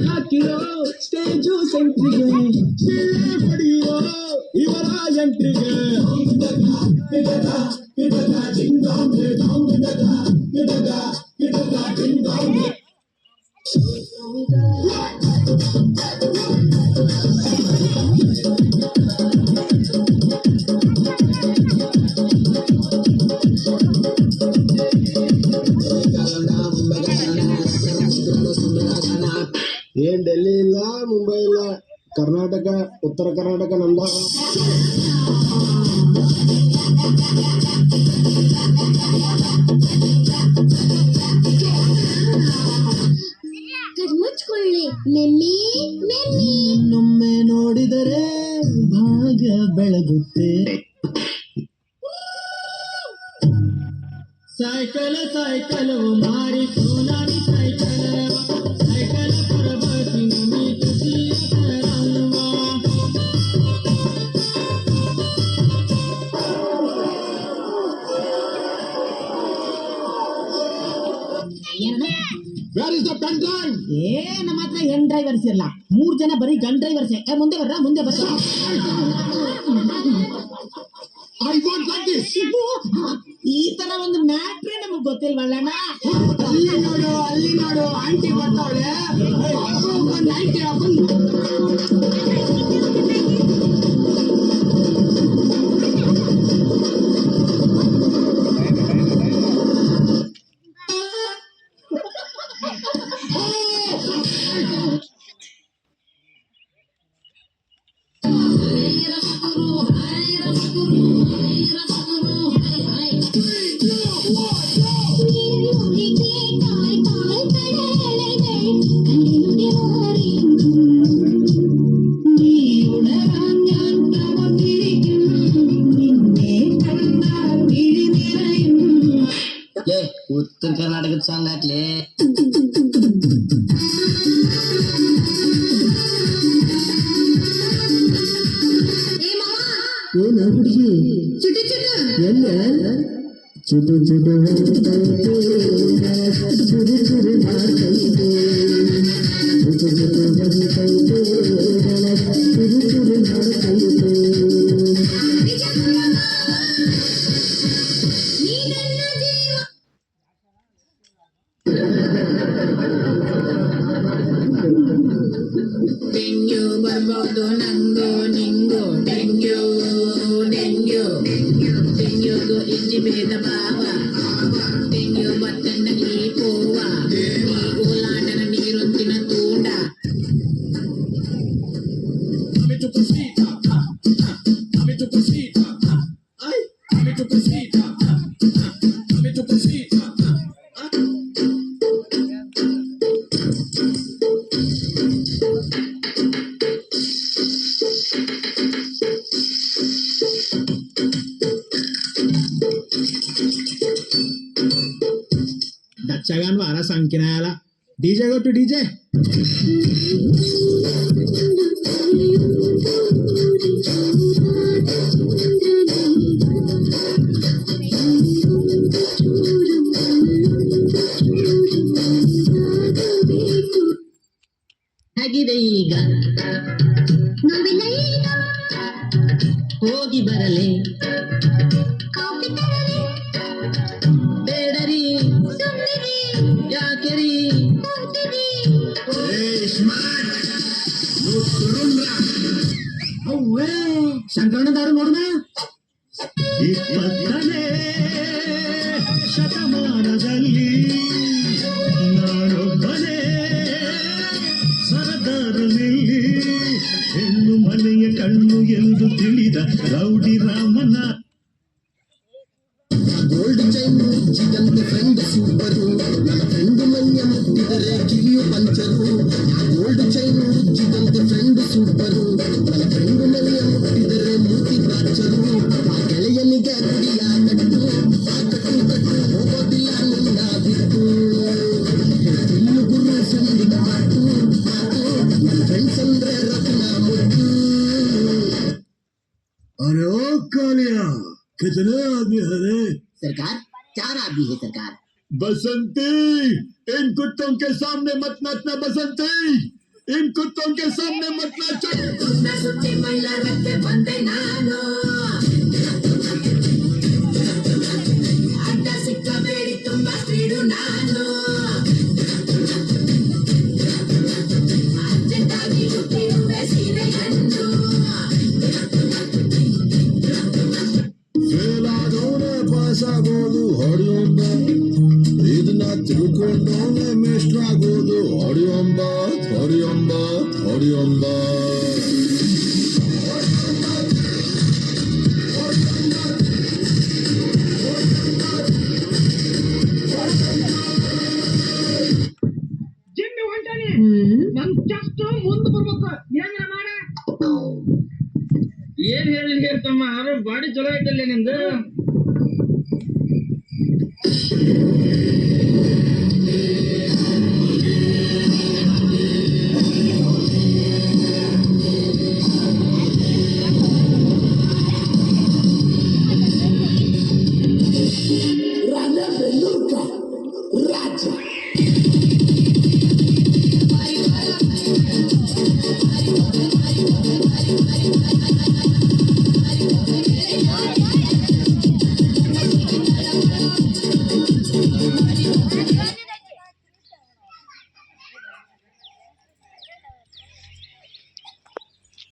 ಹಾಕಿರೋ ಸ್ಟೇಜು ಸೆಂಟ್ರಿಗೆ ಹೊಡೆಯೋ ಇವರ ಎಂಟ್ರಿಗೆ ಏನ್ ಡೆಲ್ಲಿ ಇಲ್ಲ ಮುಂಬೈ ಇಲ್ಲ ಕರ್ನಾಟಕ ಉತ್ತರ ಕರ್ನಾಟಕ ನಂದ ಕಣ್ಮುಚ್ಕೊಳ್ಳಿ ಮೆಮ್ಮಿ ಮೆಮ್ಮಿ ನನ್ನೊಮ್ಮೆ ನೋಡಿದರೆ ಭಾಗ್ಯ ಬೆಳಗುತ್ತೆ ಸೈಕಲ್ ಸೈಕಲ್ ಮಾರಿ ಸೋನಾರಿ ಸೈಕಲ್ ಸೈಕಲ್ ಪರಬಸಿ ನಮಿ ತುಸಿಯ ಕರಲ್ವಾ Where is the pen drive? ನಮ್ಮ ಹತ್ರ ಹೆಣ್ ಡ್ರೈವರ್ಸ್ ಇಲ್ಲ 3 ಜನ ಬರೀ ಗನ್ ಡ್ರೈವರ್ಸ್ ಮುಂದೆ ಬರ್ರ I won't like this. ಈ ತರ ಒಂದು ಮ್ಯಾಟ್ರೇ ನಮಗ್ ಗೊತ್ತಿಲ್ವಲ್ಲಣ್ಣ ಅಲ್ಲಿ ನೋಡು ಆಂಟಿ ಬರ್ತಾವಳೆ ಆಂಟಿ ಉತ್ತರ ಕರ್ನಾಟಕದ ಸಾಂಗ್ ಹಾಕ್ಲಿ ಏನು ಹುಡುಗಿ ಎಲ್ಲ ಚುಟು ಚುಟು ಚುರು ಚುರು ಮಾಡ್ತೈತೆ ಚುಟು ಚುಟು ಬರ್ತೈತೆ ಚುರು ಚುರು ಮಾಡ್ತೈತೆ ಡೆಂಗ್ಯೂ ಬರ್ಬೋದು ನಂಗು ನಿಂಗು ಡೆಂಗ್ಯೂ ಡೆಂಗ್ಯೂ ಡೆಂಗ್ಯೂಗೂ ಇಂಜಿ ಭೇದ ಭಾವ ಡೆಂಗ್ಯೂ ಬತ್ತಂಡ ಈ ಪೂವ ಈ ಗೋಲಾಂಡನ ನೀರೊಂದಿನ ತೂಂಡ Dachagan wara sangkinayala. DJ go to DJ. ಆಗಿದೆ ಈಗ ನೋವಿನ ಈಗ ಹೋಗಿ ಬರಲಿ ಕಾಫಿ ತರಲಿ ಬೇಡರಿ ಸುಮ್ಮನಿರಿ ಯಾಕೆರಿ ಹೋಗ್ತೀವಿ ಅವ್ವೇ ಶಂಕರಣ್ಣದಾರು ನೋಡೋಣ 20ನೇ ಶತಮಾನದಲ್ಲಿ ನಾನೊಬ್ಬನೇ ಸರದಾರನಲ್ಲಿ ಹೆಣ್ಣು ಮನೆಯ ಕಣ್ಣು ಎಂದು ತಿಳಿದ ರೌಡಿ ರಾಮನ ಗೋಲ್ಡ್ ಚೈನ್ ಜಿಗಂತ ಫ್ರೆಂಡ್ ಸೂಪರು ನನ್ನ ಫ್ರೆಂಡ್ ಮನ್ಯ ಮುಟ್ಟಿದರೆ ಕಿವಿಯು ಪಂಚರು ಗೋಲ್ಡ್ ಚೈನ್ ಜಿಗಂತ ಫ್ರೆಂಡ್ ಸೂಪರು ನನ್ನ ಫ್ರೆಂಡ್ ಮನೆಯ ಮುಟ್ಟಿದರೆ ಮೂರ್ತಿ ಬಾಚರು ಆ ಗೆಳೆಯನಿಗೆ ಗುಡಿಯ ಕಟ್ಟು ಆ ಕಟ್ಟು ಕಟ್ಟು ಹೋಗೋದಿಲ್ಲ ನಿನ್ನ ಬಿಟ್ಟು ತಿನ್ನು ಗುರು ಸಂದಿಗ ಮಾತು ಮಾತು ನನ್ನ ಫ್ರೆಂಡ್ಸ್ ಅಂದ್ರೆ ರತ್ನ ಮುಟ್ಟು अरे ओ कालिया कितने आदमी है रे सरकार 4 आदमी है सरकार बसंती इन कुत्तों के सामने मत नाचना बसंती इन कुत्तों के सामने मत नाचो। ಸುತ್ತಿ ಮೈಲಾರಕ್ಕೆ ಬಂದೆ ನಾನು ಅಡ್ಡ ಸಿಕ್ಕಬೇಡಿ ತುಂಬಾ ಸ್ಪೀಡು ನಾನು ಅರ್ಜೆಂಟಾಗಿ ಹುಟ್ಟಿರುವೆ ಸೀರೆಯನ್ನು ಫೇಲ್ ಆಗೋನೆ ಪಾಸ್ ಆಗೋದು ಹೊಡೆಯೊಂಬ, ಇದನ್ನ ತಿಳ್ಕೊಂಡೋನೆ ಮೇಷ್ಟ್ರ ಆಗೋದು ಹೊಡೆಯೊಂಬ ಹೊಡೆಯೊಂಬ ಹೊಡೆಯೊಂಬ. ಜಿಮ್ಮಿ ಹೊಂಟಾನಿ ನನ್ ಜಸ್ಟ್ ಮುಂದ್ ಬರ್ಬೇಕು ಏನ ಮಾಡ ಏನ್ ಹೇಳಿದ್ಗೆ ತಮ್ಮ ಆರೋ ಬಾಡಿ ಚಲೋ ಐತಲ್ಲ ನಿಂದು ರಾಜ